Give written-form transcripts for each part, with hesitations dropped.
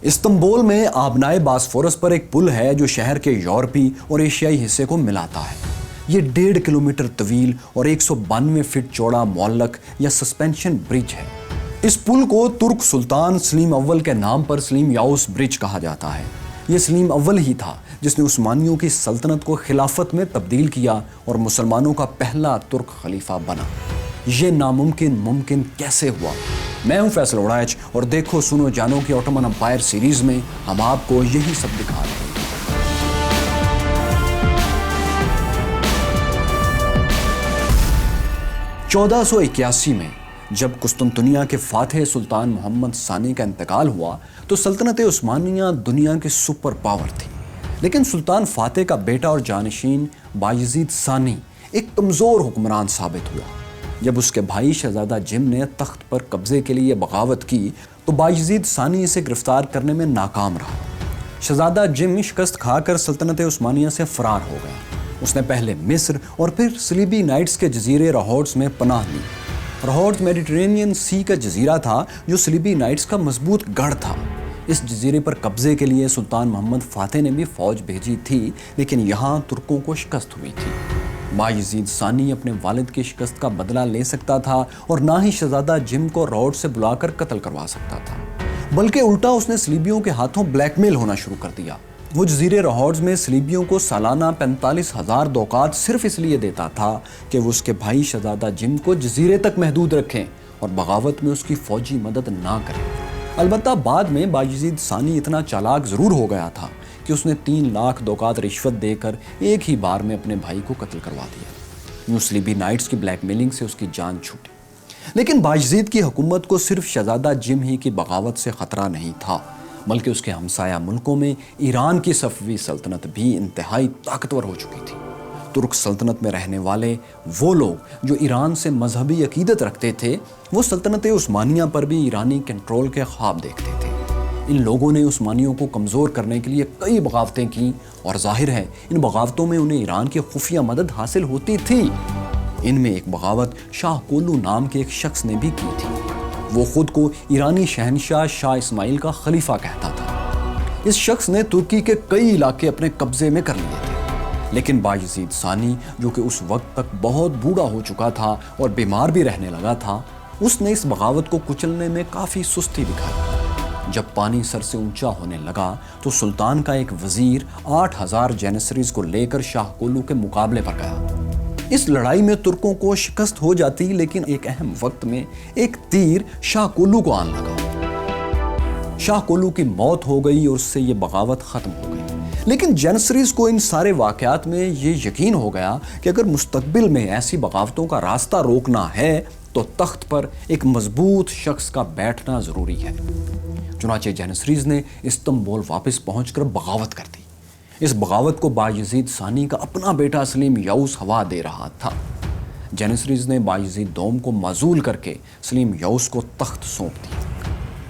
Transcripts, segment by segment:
Istanbul میں آبنائے باسفورس پر ایک پل ہے جو شہر کے یورپی اور ایشیائی حصے کو ملاتا ہے۔ یہ 1.5 کلومیٹر طویل اور 192 فٹ چوڑا معلق یا سسپینشن برج ہے۔ اس پل کو ترک سلطان سلیم اول کے نام پر سلیم یاوس برج کہا جاتا ہے۔ یہ سلیم اول ہی تھا جس نے عثمانیوں کی سلطنت کو خلافت میں تبدیل کیا اور مسلمانوں کا پہلا ترک خلیفہ بنا۔ یہ ناممکن ممکن کیسے ہوا؟ میں ہوں فیصل اڑائچ اور دیکھو سنو جانو کی آٹومن امپائر سیریز میں ہم آپ کو یہی سب دکھا رہے ہیں۔ 1481 میں جب قسطنطنیہ کے فاتح سلطان محمد ثانی کا انتقال ہوا تو سلطنت عثمانیہ دنیا کی سپر پاور تھی، لیکن سلطان فاتح کا بیٹا اور جانشین بایزید ثانی ایک کمزور حکمران ثابت ہوا۔ جب اس کے بھائی شہزادہ جم نے تخت پر قبضے کے لیے بغاوت کی تو بایزید ثانی اسے گرفتار کرنے میں ناکام رہا۔ شہزادہ جم شکست کھا کر سلطنت عثمانیہ سے فرار ہو گیا۔ اس نے پہلے مصر اور پھر سلیبی نائٹس کے جزیرے رہوڈز میں پناہ لی۔ رہوڈز میڈیٹرینین سی کا جزیرہ تھا جو سلیبی نائٹس کا مضبوط گڑھ تھا۔ اس جزیرے پر قبضے کے لیے سلطان محمد فاتح نے بھی فوج بھیجی تھی، لیکن یہاں ترکوں کو شکست ہوئی تھی۔ بایزید ثانی اپنے والد کی شکست کا بدلہ لے سکتا تھا اور نہ ہی شہزادہ جم کو رہوڈ سے بلا کر قتل کروا سکتا تھا، بلکہ الٹا اس نے سلیبیوں کے ہاتھوں بلیک میل ہونا شروع کر دیا۔ وہ جزیرے رہوڈز میں سلیبیوں کو سالانہ 45,000 دوقات صرف اس لیے دیتا تھا کہ وہ اس کے بھائی شہزادہ جم کو جزیرے تک محدود رکھیں اور بغاوت میں اس کی فوجی مدد نہ کریں۔ البتہ بعد میں بایزید ثانی اتنا چالاک ضرور ہو گیا تھا کہ اس نے 3 لاکھ دوقات رشوت دے کر ایک ہی بار میں اپنے بھائی کو قتل کروا دیا۔ یوں سلیبی نائٹس کی بلیک میلنگ سے اس کی جان چھوٹی۔ لیکن بایزید کی حکومت کو صرف شہزادہ جم ہی کی بغاوت سے خطرہ نہیں تھا، بلکہ اس کے ہمسایہ ملکوں میں ایران کی صفوی سلطنت بھی انتہائی طاقتور ہو چکی تھی۔ ترک سلطنت میں رہنے والے وہ لوگ جو ایران سے مذہبی عقیدت رکھتے تھے، وہ سلطنت عثمانیہ پر بھی ایرانی کنٹرول کے خواب دیکھتے تھے۔ ان لوگوں نے عثمانیوں کو کمزور کرنے کے لیے کئی بغاوتیں کیں اور ظاہر ہے ان بغاوتوں میں انہیں ایران کی خفیہ مدد حاصل ہوتی تھی۔ ان میں ایک بغاوت شاہ کولو نام کے ایک شخص نے بھی کی تھی۔ وہ خود کو ایرانی شہنشاہ شاہ اسماعیل کا خلیفہ کہتا تھا۔ اس شخص نے ترکی کے کئی علاقے اپنے قبضے میں کر لیے تھے، لیکن بایزید ثانی جو کہ اس وقت تک بہت بوڑھا ہو چکا تھا اور بیمار بھی رہنے لگا تھا، اس نے اس بغاوت کو کچلنے میں کافی سستی دکھائی۔ جب پانی سر سے اونچا ہونے لگا تو سلطان کا ایک وزیر 8,000 جینیسریز کو لے کر شاہ کولو کے مقابلے پر گیا۔ اس لڑائی میں ترکوں کو شکست ہو جاتی، لیکن ایک اہم وقت میں ایک تیر شاہ کولو کو آن لگا۔ شاہ کولو کی موت ہو گئی اور اس سے یہ بغاوت ختم ہو گئی۔ لیکن جینیسریز کو ان سارے واقعات میں یہ یقین ہو گیا کہ اگر مستقبل میں ایسی بغاوتوں کا راستہ روکنا ہے تو تخت پر ایک مضبوط شخص کا بیٹھنا ضروری ہے۔ چنانچہ جینیسریز نے استنبول واپس پہنچ کر بغاوت کر دی۔ اس بغاوت کو بایزید ثانی کا اپنا بیٹا سلیم یاوس ہوا دے رہا تھا۔ جینیسریز نے بایزید دوم کو معزول کر کے سلیم یاوس کو تخت سونپ دیا۔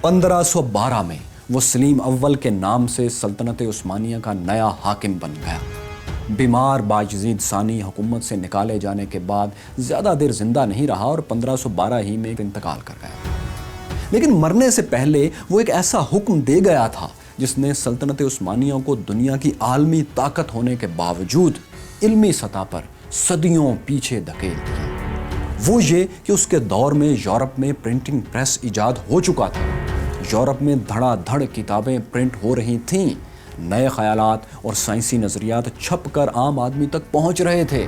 1512 میں وہ سلیم اول کے نام سے سلطنت عثمانیہ کا نیا حاکم بن گیا۔ بیمار بایزید ثانی حکومت سے نکالے جانے کے بعد زیادہ دیر زندہ نہیں رہا اور 1512 ہی میں انتقال کر گیا۔ لیکن مرنے سے پہلے وہ ایک ایسا حکم دے گیا تھا جس نے سلطنت عثمانیہ کو دنیا کی عالمی طاقت ہونے کے باوجود علمی سطح پر صدیوں پیچھے دھکیل دیا۔ وہ یہ کہ اس کے دور میں یورپ میں پرنٹنگ پریس ایجاد ہو چکا تھا۔ یورپ میں دھڑا دھڑ کتابیں پرنٹ ہو رہی تھیں، نئے خیالات اور سائنسی نظریات چھپ کر عام آدمی تک پہنچ رہے تھے،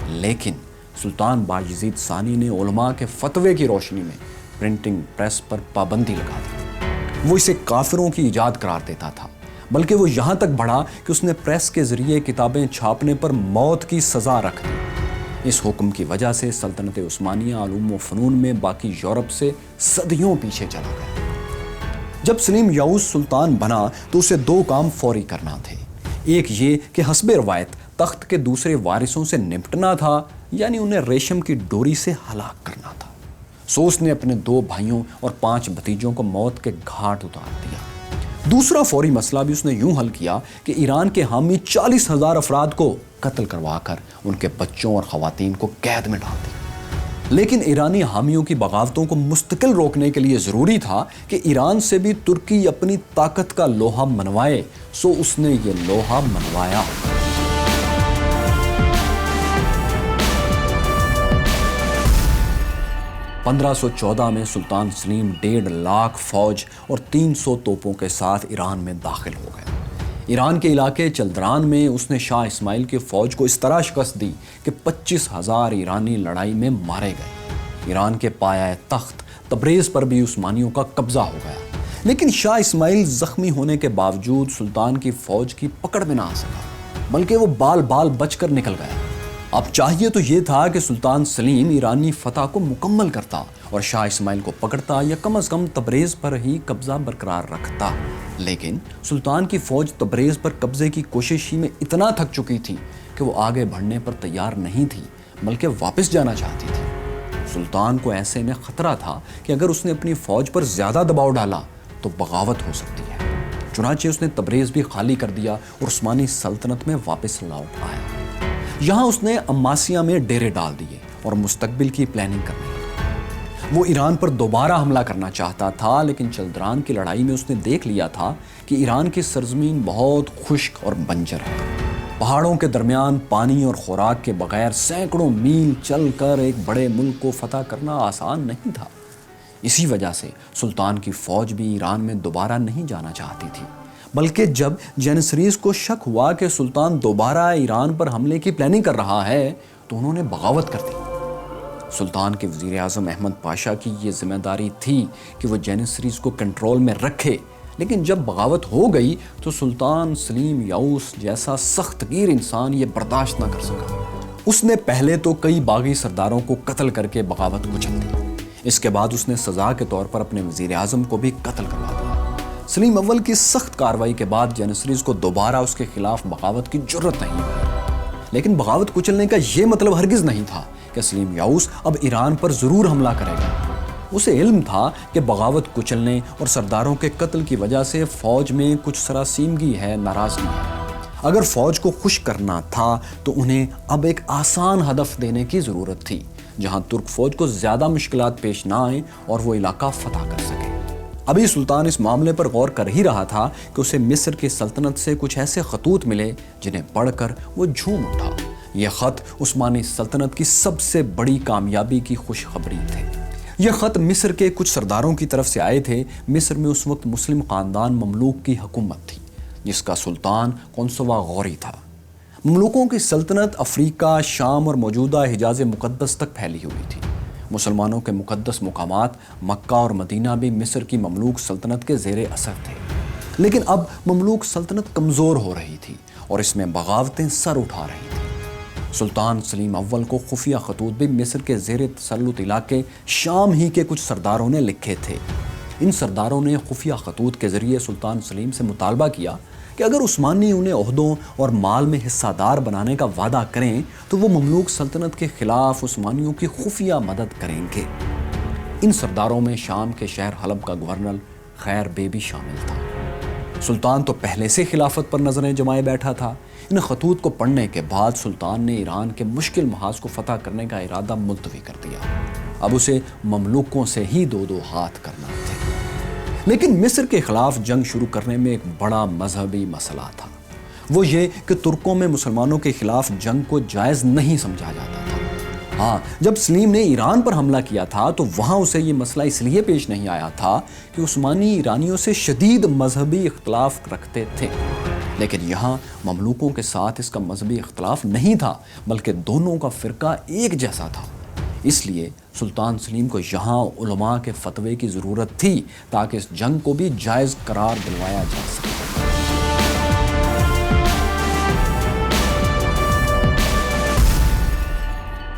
لیکن سلطان بایزید ثانی نے علماء کے فتوے کی روشنی میں پرنٹنگ پریس پر پابندی لگا دی۔ وہ اسے کافروں کی ایجاد قرار دیتا تھا، بلکہ وہ یہاں تک بڑھا کہ اس نے پریس کے ذریعے کتابیں چھاپنے پر موت کی سزا رکھ دی۔ اس حکم کی وجہ سے سلطنت عثمانیہ علوم و فنون میں باقی یورپ سے صدیوں پیچھے چلا گیا۔ جب سلیم یاوس سلطان بنا تو اسے 2 کام فوری کرنا تھے۔ ایک یہ کہ حسب روایت تخت کے دوسرے وارثوں سے نمٹنا تھا، یعنی انہیں ریشم کی ڈوری سے ہلاک کرنا تھا۔ سو اس نے اپنے 2 بھائیوں اور 5 بھتیجوں کو موت کے گھاٹ اتار دیا۔ دوسرا فوری مسئلہ بھی اس نے یوں حل کیا کہ ایران کے حامی 40,000 افراد کو قتل کروا کر ان کے بچوں اور خواتین کو قید میں ڈال دیا۔ لیکن ایرانی حامیوں کی بغاوتوں کو مستقل روکنے کے لیے ضروری تھا کہ ایران سے بھی ترکی اپنی طاقت کا لوہا منوائے، سو اس نے یہ لوہا منوایا۔ 1514 میں سلطان سلیم 1.5 لاکھ فوج اور 300 توپوں کے ساتھ ایران میں داخل ہو گئے۔ ایران کے علاقے چلدران میں اس نے شاہ اسماعیل کی فوج کو اس طرح شکست دی کہ 25,000 ایرانی لڑائی میں مارے گئے۔ ایران کے پایہ تخت تبریز پر بھی عثمانیوں کا قبضہ ہو گیا، لیکن شاہ اسماعیل زخمی ہونے کے باوجود سلطان کی فوج کی پکڑ میں نہ آ سکا، بلکہ وہ بال بال بچ کر نکل گیا۔ اب چاہیے تو یہ تھا کہ سلطان سلیم ایرانی فتح کو مکمل کرتا اور شاہ اسماعیل کو پکڑتا یا کم از کم تبریز پر ہی قبضہ برقرار رکھتا، لیکن سلطان کی فوج تبریز پر قبضے کی کوشش ہی میں اتنا تھک چکی تھی کہ وہ آگے بڑھنے پر تیار نہیں تھی، بلکہ واپس جانا چاہتی تھی۔ سلطان کو ایسے میں خطرہ تھا کہ اگر اس نے اپنی فوج پر زیادہ دباؤ ڈالا تو بغاوت ہو سکتی ہے۔ چنانچہ اس نے تبریز بھی خالی کر دیا اور عثمانی سلطنت میں واپس لوٹ آیا۔ یہاں اس نے عماسیہ میں ڈیرے ڈال دیے اور مستقبل کی پلاننگ کرنے لگا۔ وہ ایران پر دوبارہ حملہ کرنا چاہتا تھا، لیکن چلدران کی لڑائی میں اس نے دیکھ لیا تھا کہ ایران کی سرزمین بہت خشک اور بنجر ہے۔ پہاڑوں کے درمیان پانی اور خوراک کے بغیر سینکڑوں میل چل کر ایک بڑے ملک کو فتح کرنا آسان نہیں تھا۔ اسی وجہ سے سلطان کی فوج بھی ایران میں دوبارہ نہیں جانا چاہتی تھی، بلکہ جب جینیسریز کو شک ہوا کہ سلطان دوبارہ ایران پر حملے کی پلاننگ کر رہا ہے تو انہوں نے بغاوت کر دی۔ سلطان کے وزیر اعظم احمد پاشا کی یہ ذمہ داری تھی کہ وہ جینیسریز کو کنٹرول میں رکھے، لیکن جب بغاوت ہو گئی تو سلطان سلیم یاؤس جیسا سخت گیر انسان یہ برداشت نہ کر سکا۔ اس نے پہلے تو کئی باغی سرداروں کو قتل کر کے بغاوت کچل دی۔ اس کے بعد اس نے سزا کے طور پر اپنے وزیر اعظم کو بھی قتل کروا دیا۔ سلیم اول کی سخت کارروائی کے بعد جینیسریز کو دوبارہ اس کے خلاف بغاوت کی جرت نہیں ہوئی، لیکن بغاوت کچلنے کا یہ مطلب ہرگز نہیں تھا کہ سلیم یاؤس اب ایران پر ضرور حملہ کرے گا۔ اسے علم تھا کہ بغاوت کچلنے اور سرداروں کے قتل کی وجہ سے فوج میں کچھ سراسیمگی ہے، ناراضگی ہے۔ اگر فوج کو خوش کرنا تھا تو انہیں اب ایک آسان ہدف دینے کی ضرورت تھی، جہاں ترک فوج کو زیادہ مشکلات پیش نہ آئیں اور وہ علاقہ فتح کر سکے۔ ابھی سلطان اس معاملے پر غور کر ہی رہا تھا کہ اسے مصر کی سلطنت سے کچھ ایسے خطوط ملے جنہیں پڑھ کر وہ جھوم اٹھا۔ یہ خط عثمانی سلطنت کی سب سے بڑی کامیابی کی خوشخبری تھے۔ یہ خط مصر کے کچھ سرداروں کی طرف سے آئے تھے۔ مصر میں اس وقت مسلم خاندان مملوک کی حکومت تھی، جس کا سلطان قنصوہ غوری تھا۔ مملوکوں کی سلطنت افریقہ، شام اور موجودہ حجاز مقدس تک پھیلی ہوئی تھی۔ مسلمانوں کے مقدس مقامات مکہ اور مدینہ بھی مصر کی مملوک سلطنت کے زیر اثر تھے، لیکن اب مملوک سلطنت کمزور ہو رہی تھی اور اس میں بغاوتیں سر اٹھا رہی تھیں۔ سلطان سلیم اول کو خفیہ خطوط بھی مصر کے زیر تسلط علاقے شام ہی کے کچھ سرداروں نے لکھے تھے۔ ان سرداروں نے خفیہ خطوط کے ذریعے سلطان سلیم سے مطالبہ کیا کہ اگر عثمانی انہیں عہدوں اور مال میں حصہ دار بنانے کا وعدہ کریں تو وہ مملوک سلطنت کے خلاف عثمانیوں کی خفیہ مدد کریں گے۔ ان سرداروں میں شام کے شہر حلب کا گورنر خیر بے بھی شامل تھا۔ سلطان تو پہلے سے خلافت پر نظریں جمائے بیٹھا تھا۔ ان خطوط کو پڑھنے کے بعد سلطان نے ایران کے مشکل محاذ کو فتح کرنے کا ارادہ ملتوی کر دیا۔ اب اسے مملوکوں سے ہی دو ہاتھ کرنا تھے۔ لیکن مصر کے خلاف جنگ شروع کرنے میں ایک بڑا مذہبی مسئلہ تھا۔ وہ یہ کہ ترکوں میں مسلمانوں کے خلاف جنگ کو جائز نہیں سمجھا جاتا تھا۔ ہاں، جب سلیم نے ایران پر حملہ کیا تھا تو وہاں اسے یہ مسئلہ اس لیے پیش نہیں آیا تھا کہ عثمانی ایرانیوں سے شدید مذہبی اختلاف رکھتے تھے، لیکن یہاں مملوکوں کے ساتھ اس کا مذہبی اختلاف نہیں تھا، بلکہ دونوں کا فرقہ ایک جیسا تھا۔ اس لیے سلطان سلیم کو یہاں علماء کے فتوے کی ضرورت تھی تاکہ اس جنگ کو بھی جائز قرار دلوایا جا سکے۔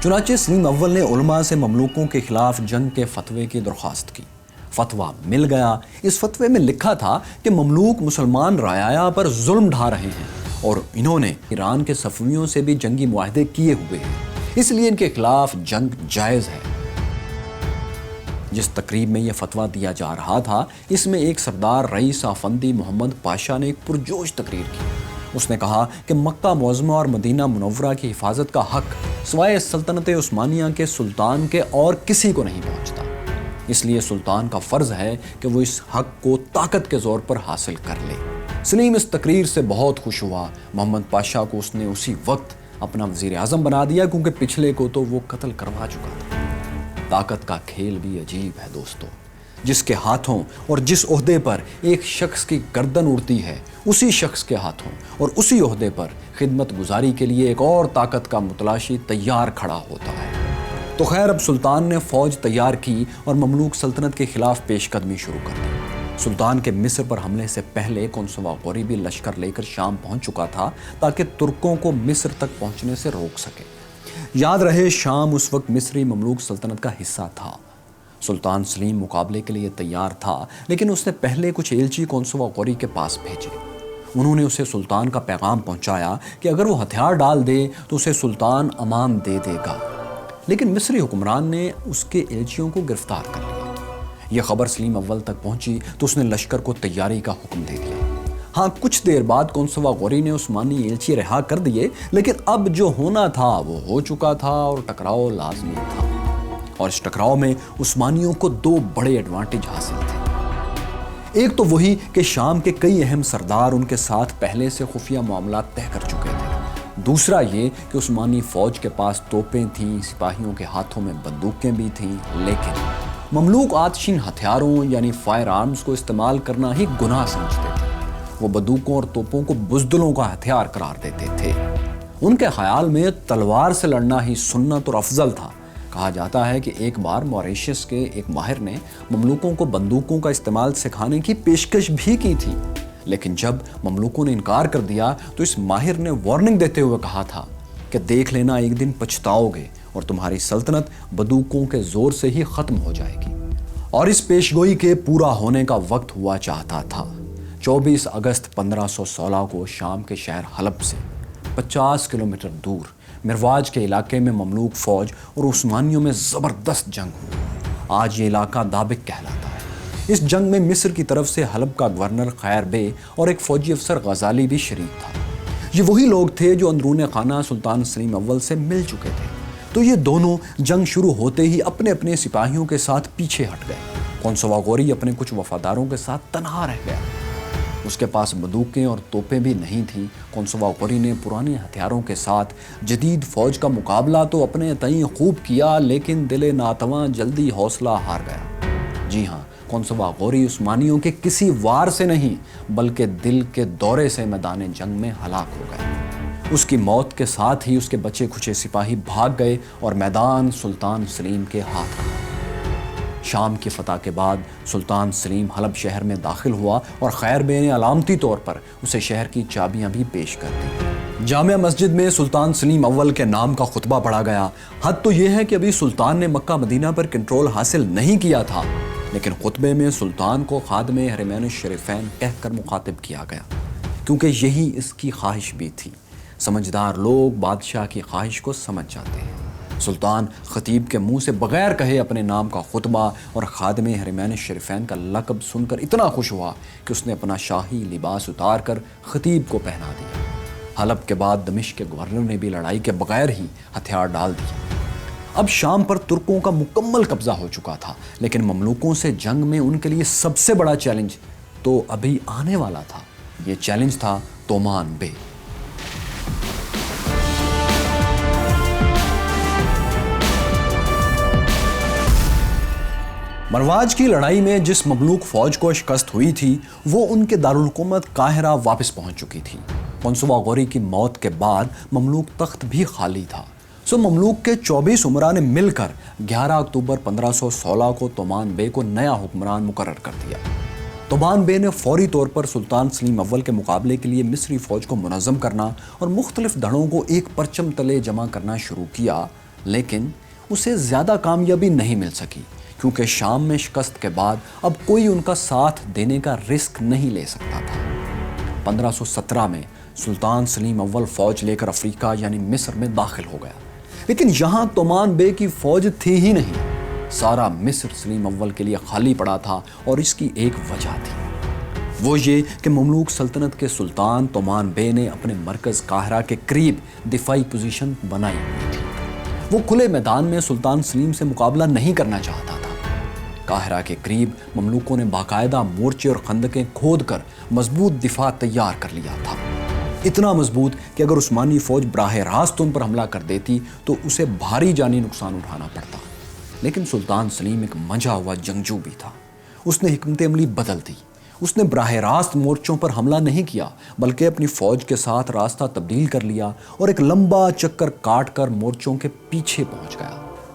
چنانچہ سلیم اول نے علماء سے مملوکوں کے خلاف جنگ کے فتوے کی درخواست کی۔ فتویٰ مل گیا۔ اس فتوے میں لکھا تھا کہ مملوک مسلمان رعایا پر ظلم ڈھا رہے ہیں اور انہوں نے ایران کے صفویوں سے بھی جنگی معاہدے کیے ہوئے ہیں، اس لیے ان کے خلاف جنگ جائز ہے۔ جس تقریب میں یہ فتویٰ دیا جا رہا تھا، اس میں ایک سردار رئیس افندی محمد پاشا نے ایک پرجوش تقریر کی اس نے کہا کہ مکہ معظمہ اور مدینہ منورہ کی حفاظت کا حق سوائے سلطنت عثمانیہ کے سلطان کے اور کسی کو نہیں پہنچتا، اس لیے سلطان کا فرض ہے کہ وہ اس حق کو طاقت کے زور پر حاصل کر لے۔ سلیم اس تقریر سے بہت خوش ہوا۔ محمد پاشا کو اس نے اسی وقت اپنا وزیر اعظم بنا دیا، کیونکہ پچھلے کو تو وہ قتل کروا چکا تھا۔ طاقت کا کھیل بھی عجیب ہے دوستو، جس کے ہاتھوں اور جس عہدے پر ایک شخص کی گردن اڑتی ہے، اسی شخص کے ہاتھوں اور اسی عہدے پر خدمت گزاری کے لیے ایک اور طاقت کا متلاشی تیار کھڑا ہوتا ہے۔ تو خیر، اب سلطان نے فوج تیار کی اور مملوک سلطنت کے خلاف پیش قدمی شروع کر دی۔ سلطان کے مصر پر حملے سے پہلے قنصوہ غوری بھی لشکر لے کر شام پہنچ چکا تھا تاکہ ترکوں کو مصر تک پہنچنے سے روک سکے۔ یاد رہے، شام اس وقت مصری مملوک سلطنت کا حصہ تھا۔ سلطان سلیم مقابلے کے لیے تیار تھا، لیکن اس نے پہلے کچھ ایلچی قنصوہ غوری کے پاس بھیجے۔ انہوں نے اسے سلطان کا پیغام پہنچایا کہ اگر وہ ہتھیار ڈال دے تو اسے سلطان امان دے دے گا، لیکن مصری حکمران نے اس کے ایلچیوں کو گرفتار کر لیا۔ یہ خبر سلیم اول تک پہنچی تو اس نے لشکر کو تیاری کا حکم دے دیا۔ ہاں، کچھ دیر بعد قنصوہ غوری نے عثمانی ایلچی رہا کر دیے، لیکن اب جو ہونا تھا وہ ہو چکا تھا اور ٹکراؤ لازمی تھا۔ اور اس ٹکراؤ میں عثمانیوں کو دو بڑے ایڈوانٹیج حاصل تھے۔ ایک تو وہی کہ شام کے کئی اہم سردار ان کے ساتھ پہلے سے خفیہ معاملات طے کر چکے تھے۔ دوسرا یہ کہ عثمانی فوج کے پاس توپیں تھیں، سپاہیوں کے ہاتھوں میں بندوقیں بھی تھیں، لیکن مملوک آتشین ہتھیاروں یعنی فائر آرمز کو استعمال کرنا ہی گناہ سمجھتے تھے۔ وہ بندوقوں اور توپوں کو بزدلوں کا ہتھیار قرار دیتے تھے۔ ان کے خیال میں تلوار سے لڑنا ہی سنت اور افضل تھا۔ کہا جاتا ہے کہ ایک بار موریشیس کے ایک ماہر نے مملوکوں کو بندوقوں کا استعمال سکھانے کی پیشکش بھی کی تھی، لیکن جب مملوکوں نے انکار کر دیا تو اس ماہر نے وارننگ دیتے ہوئے کہا تھا کہ دیکھ لینا، ایک دن پچھتاؤ گے اور تمہاری سلطنت بندوقوں کے زور سے ہی ختم ہو جائے گی۔ اور اس پیشگوئی کے پورا ہونے کا وقت ہوا چاہتا تھا۔ 24 اگست 1516 کو شام کے شہر حلب سے 50 کلومیٹر دور مرواج کے علاقے میں مملوک فوج اور عثمانیوں میں زبردست جنگ ہوئی۔ آج یہ علاقہ دابق کہلاتا ہے۔ اس جنگ میں مصر کی طرف سے حلب کا گورنر خیر بے اور ایک فوجی افسر غزالی بھی شریک تھا۔ یہ وہی لوگ تھے جو اندرون خانہ سلطان سلیم اول سے مل چکے تھے۔ تو یہ دونوں جنگ شروع ہوتے ہی اپنے اپنے سپاہیوں کے ساتھ پیچھے ہٹ گئے۔ قنصوہ غوری اپنے کچھ وفاداروں کے ساتھ تنہا رہ گیا۔ اس کے پاس بندوقیں اور توپیں بھی نہیں تھیں۔ قنصوہ غوری نے پرانے ہتھیاروں کے ساتھ جدید فوج کا مقابلہ تو اپنے تئیں خوب کیا، لیکن دل ناتواں جلدی حوصلہ ہار گیا۔ جی ہاں، قنصوہ غوری عثمانیوں کے کسی وار سے نہیں بلکہ دل کے دورے سے میدان جنگ میں ہلاک ہو گئے۔ اس کی موت کے ساتھ ہی اس کے بچے کھچے سپاہی بھاگ گئے اور میدان سلطان سلیم کے ہاتھ آیا۔ شام کی فتح کے بعد سلطان سلیم حلب شہر میں داخل ہوا اور خیر بے نے علامتی طور پر اسے شہر کی چابیاں بھی پیش کر دیں۔ جامع مسجد میں سلطان سلیم اول کے نام کا خطبہ پڑھا گیا۔ حد تو یہ ہے کہ ابھی سلطان نے مکہ مدینہ پر کنٹرول حاصل نہیں کیا تھا، لیکن خطبے میں سلطان کو خادم حرمین الشریفین کہہ کر مخاطب کیا گیا، کیونکہ یہی اس کی خواہش بھی تھی۔ سمجھدار لوگ بادشاہ کی خواہش کو سمجھ جاتے ہیں۔ سلطان خطیب کے منہ سے بغیر کہے اپنے نام کا خطبہ اور خادم حرمین الشریفین کا لقب سن کر اتنا خوش ہوا کہ اس نے اپنا شاہی لباس اتار کر خطیب کو پہنا دیا۔ حلب کے بعد دمشق کے گورنر نے بھی لڑائی کے بغیر ہی ہتھیار ڈال دیے۔ اب شام پر ترکوں کا مکمل قبضہ ہو چکا تھا، لیکن مملوکوں سے جنگ میں ان کے لیے سب سے بڑا چیلنج تو ابھی آنے والا تھا۔ یہ چیلنج تھا تومان بے۔ مرواج کی لڑائی میں جس مملوک فوج کو شکست ہوئی تھی وہ ان کے دارالحکومت قاہرہ واپس پہنچ چکی تھی۔ قنصوہ غوری کی موت کے بعد مملوک تخت بھی خالی تھا، سو مملوک کے 24 امراء نے مل کر 11 اکتوبر 1516 کو تومان بے کو نیا حکمران مقرر کر دیا۔ تومان بے نے فوری طور پر سلطان سلیم اول کے مقابلے کے لیے مصری فوج کو منظم کرنا اور مختلف دھڑوں کو ایک پرچم تلے جمع کرنا شروع کیا، لیکن اسے زیادہ کامیابی نہیں مل سکی، کیونکہ شام میں شکست کے بعد اب کوئی ان کا ساتھ دینے کا رسک نہیں لے سکتا تھا۔ 1517 میں سلطان سلیم اول فوج لے کر افریقہ یعنی مصر میں داخل ہو گیا، لیکن یہاں تومان بے کی فوج تھی ہی نہیں۔ سارا مصر سلیم اول کے لیے خالی پڑا تھا اور اس کی ایک وجہ تھی۔ وہ یہ کہ مملوک سلطنت کے سلطان تومان بے نے اپنے مرکز قاہرہ کے قریب دفاعی پوزیشن بنائی ہوئی تھی۔ وہ کھلے میدان میں سلطان سلیم سے مقابلہ نہیں کرنا چاہتا تھا۔ قاہرہ کے قریب مملوکوں نے باقاعدہ مورچے اور خندقیں کھود کر مضبوط دفاع تیار کر لیا تھا، اتنا مضبوط کہ اگر عثمانی فوج براہ راست ان پر حملہ کر دیتی تو اسے بھاری جانی نقصان اٹھانا پڑتا۔ لیکن سلطان سلیم ایک منجھا ہوا جنگجو بھی تھا۔ اس نے حکمت عملی بدل دی۔ اس نے براہ راست مورچوں پر حملہ نہیں کیا، بلکہ اپنی فوج کے ساتھ راستہ تبدیل کر لیا اور ایک لمبا چکر کاٹ کر مورچوں کے پیچھے پہنچ گیا۔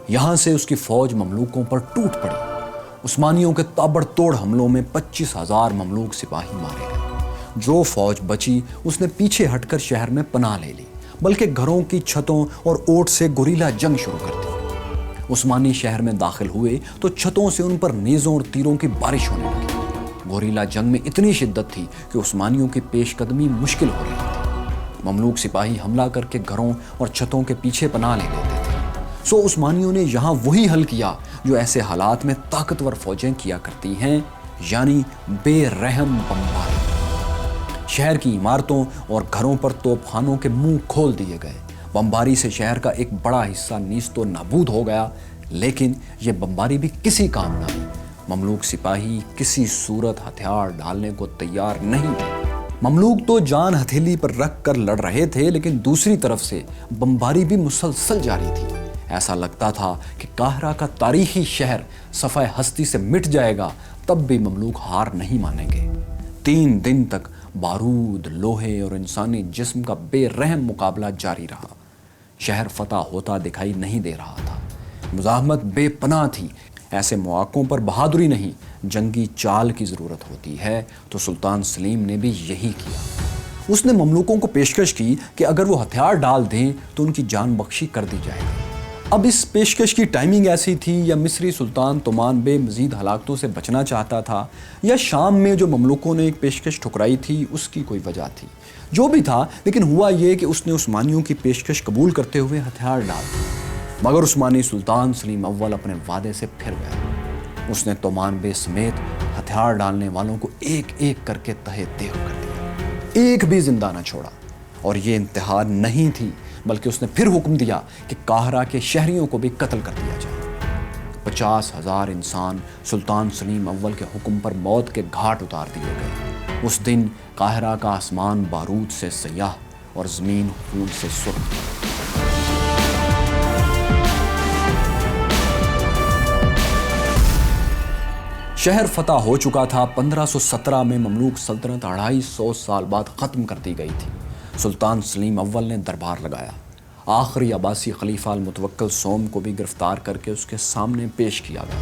یہاں سے اس کی فوج مملوکوں پر ٹوٹ پڑی۔ عثمانیوں کے تابڑ توڑ حملوں میں 25,000 مملوک سپاہی مارے گئے۔ جو فوج بچی اس نے پیچھے ہٹ کر شہر میں پناہ لے لی، بلکہ گھروں کی چھتوں اور اوٹ سے گوریلا جنگ شروع کر دی۔ عثمانی شہر میں داخل ہوئے تو چھتوں سے ان پر نیزوں اور تیروں کی بارش ہونے لگی۔ گوریلا جنگ میں اتنی شدت تھی کہ عثمانیوں کی پیش قدمی مشکل ہو رہی تھی۔ مملوک سپاہی حملہ کر کے گھروں اور چھتوں کے پیچھے پناہ لے لیتے تھے۔ سو عثمانیوں نے یہاں وہی حل کیا جو ایسے حالات میں طاقتور فوجیں کیا کرتی ہیں، یعنی بے رحم بمباری۔ شہر کی عمارتوں اور گھروں پر توپ خانوں کے منہ کھول دیے گئے۔ بمباری سے شہر کا ایک بڑا حصہ نیست و نابود ہو گیا، لیکن یہ بمباری بھی کسی کام نہ آئی۔ مملوک سپاہی کسی صورت ہتھیار ڈالنے کو تیار نہیں تھے۔ مملوک تو جان ہتھیلی پر رکھ کر لڑ رہے تھے، لیکن دوسری طرف سے بمباری بھی مسلسل جاری تھی۔ ایسا لگتا تھا کہ قاہرہ کا تاریخی شہر صفحہ ہستی سے مٹ جائے گا، تب بھی مملوک ہار نہیں مانیں گے۔ 3 دن تک بارود، لوہے اور انسانی جسم کا بے رحم مقابلہ جاری رہا۔ شہر فتح ہوتا دکھائی نہیں دے رہا تھا۔ مزاحمت بے پناہ تھی۔ ایسے مواقعوں پر بہادری نہیں، جنگی چال کی ضرورت ہوتی ہے، تو سلطان سلیم نے بھی یہی کیا۔ اس نے مملوکوں کو پیشکش کی کہ اگر وہ ہتھیار ڈال دیں تو ان کی جان بخشی کر دی جائے گی۔ اب اس پیشکش کی ٹائمنگ ایسی تھی، یا مصری سلطان تومان بے مزید ہلاکتوں سے بچنا چاہتا تھا، یا شام میں جو مملوکوں نے ایک پیشکش ٹھکرائی تھی اس کی کوئی وجہ تھی۔ جو بھی تھا، لیکن ہوا یہ کہ اس نے عثمانیوں کی پیشکش قبول کرتے ہوئے ہتھیار ڈال دی۔ مگر عثمانی سلطان سلیم اول اپنے وعدے سے پھر گیا۔ اس نے تومان بے سمیت ہتھیار ڈالنے والوں کو ایک ایک کر کے تہہ تیغ کر دیا، ایک بھی زندہ نہ چھوڑا۔ اور یہ انتہا نہیں تھی، بلکہ اس نے پھر حکم دیا کہ قاہرہ کے شہریوں کو بھی قتل کر دیا جائے۔ 50,000 انسان سلطان سلیم اول کے حکم پر موت کے گھاٹ اتار دیے گئے۔ اس دن قاہرہ کا آسمان بارود سے سیاہ اور زمین خون سے سرخ تھی۔ شہر فتح ہو چکا تھا۔ 1517 میں مملوک سلطنت 250 سال بعد ختم کر دی گئی تھی۔ سلطان سلیم اول نے دربار لگایا۔ آخری عباسی خلیفہ المتوکل سوم کو بھی گرفتار کر کے اس کے سامنے پیش کیا گیا۔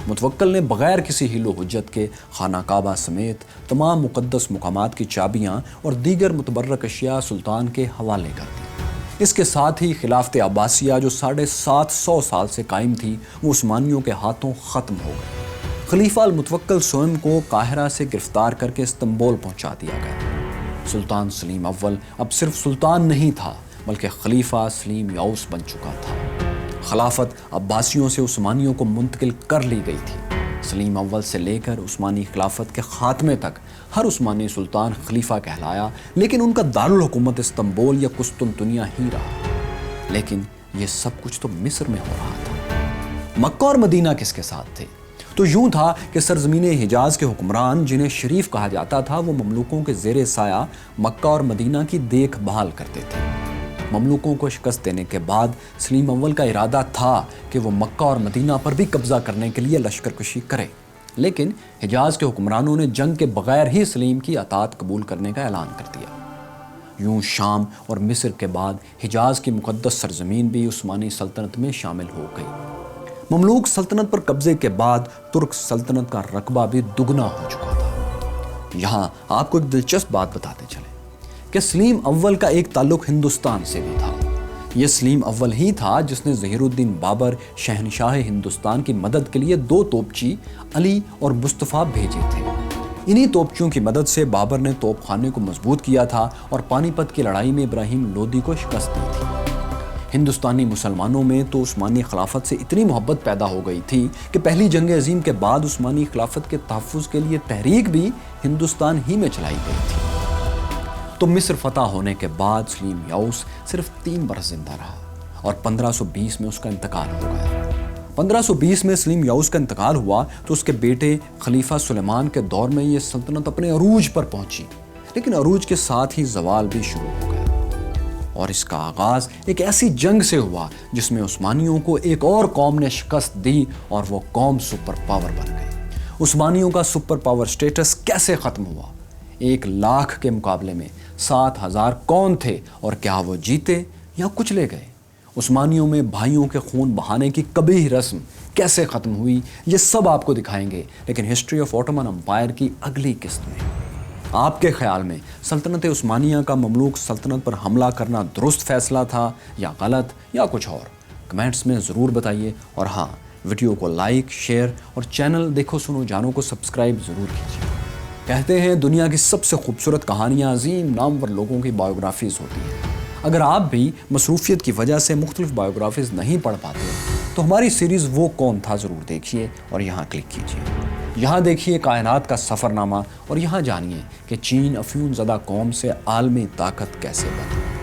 متوکل نے بغیر کسی حیل و حجت کے خانہ کعبہ سمیت تمام مقدس مقامات کی چابیاں اور دیگر متبرک اشیاء سلطان کے حوالے کر دی۔ اس کے ساتھ ہی خلافت عباسیہ جو 750 سال سے قائم تھی، وہ عثمانیوں کے ہاتھوں ختم ہو گئی۔ خلیفہ المتوکل سوم کو قاہرہ سے گرفتار کر کے استنبول پہنچا دیا گیا۔ سلطان سلیم اول اب صرف سلطان نہیں تھا، بلکہ خلیفہ سلیم یاؤس بن چکا تھا۔ خلافت عباسیوں سے عثمانیوں کو منتقل کر لی گئی تھی۔ سلیم اول سے لے کر عثمانی خلافت کے خاتمے تک ہر عثمانی سلطان خلیفہ کہلایا، لیکن ان کا دارالحکومت استنبول یا قسطنطنیہ ہی رہا۔ لیکن یہ سب کچھ تو مصر میں ہو رہا تھا۔ مکہ اور مدینہ کس کے ساتھ تھے؟ تو یوں تھا کہ سرزمین حجاز کے حکمران، جنہیں شریف کہا جاتا تھا، وہ مملوکوں کے زیر سایہ مکہ اور مدینہ کی دیکھ بھال کرتے تھے۔ مملوکوں کو شکست دینے کے بعد سلیم اول کا ارادہ تھا کہ وہ مکہ اور مدینہ پر بھی قبضہ کرنے کے لیے لشکر کشی کرے، لیکن حجاز کے حکمرانوں نے جنگ کے بغیر ہی سلیم کی اطاعت قبول کرنے کا اعلان کر دیا۔ یوں شام اور مصر کے بعد حجاز کی مقدس سرزمین بھی عثمانی سلطنت میں شامل ہو گئی۔ مملوک سلطنت پر قبضے کے بعد ترک سلطنت کا رقبہ بھی دگنا ہو چکا تھا۔ یہاں آپ کو ایک دلچسپ بات بتاتے چلیں کہ سلیم اول کا ایک تعلق ہندوستان سے بھی تھا۔ یہ سلیم اول ہی تھا جس نے ظہیر الدین بابر شہنشاہ ہندوستان کی مدد کے لیے 2 توپچی علی اور مصطفیٰ بھیجے تھے۔ انہی توپچیوں کی مدد سے بابر نے توپ خانے کو مضبوط کیا تھا اور پانی پت کی لڑائی میں ابراہیم لودھی کو شکست دی تھی۔ ہندوستانی مسلمانوں میں تو عثمانی خلافت سے اتنی محبت پیدا ہو گئی تھی کہ پہلی جنگ عظیم کے بعد عثمانی خلافت کے تحفظ کے لیے تحریک بھی ہندوستان ہی میں چلائی گئی تھی۔ تو مصر فتح ہونے کے بعد سلیم یاؤس صرف 3 برس زندہ رہا اور 1520 میں اس کا انتقال ہو گیا۔ 1520 میں سلیم یاؤس کا انتقال ہوا تو اس کے بیٹے خلیفہ سلیمان کے دور میں یہ سلطنت اپنے عروج پر پہنچی، لیکن عروج کے ساتھ ہی زوال بھی شروع ہو گیا، اور اس کا آغاز ایک ایسی جنگ سے ہوا جس میں عثمانیوں کو ایک اور قوم نے شکست دی اور وہ قوم سپر پاور بن گئی۔ عثمانیوں کا سپر پاور سٹیٹس کیسے ختم ہوا؟ 1,00,000 کے مقابلے میں 7,000 کون تھے اور کیا وہ جیتے یا کچلے گئے؟ عثمانیوں میں بھائیوں کے خون بہانے کی قبیح رسم کیسے ختم ہوئی؟ یہ سب آپ کو دکھائیں گے، لیکن ہسٹری آف آٹومن امپائر کی اگلی قسط میں۔ آپ کے خیال میں سلطنت عثمانیہ کا مملوک سلطنت پر حملہ کرنا درست فیصلہ تھا یا غلط یا کچھ اور؟ کمنٹس میں ضرور بتائیے، اور ہاں، ویڈیو کو لائک، شیئر اور چینل دیکھو سنو جانو کو سبسکرائب ضرور کیجیے۔ کہتے ہیں دنیا کی سب سے خوبصورت کہانیاں عظیم نامور لوگوں کی بایوگرافیز ہوتی ہیں۔ اگر آپ بھی مصروفیت کی وجہ سے مختلف بایوگرافیز نہیں پڑھ پاتے تو ہماری سیریز وہ کون تھا ضرور دیکھیے اور یہاں کلک کیجیے۔ یہاں دیکھیے کائنات کا سفر نامہ اور یہاں جانیے کہ چین افیون زدہ قوم سے عالمی طاقت کیسے بنی۔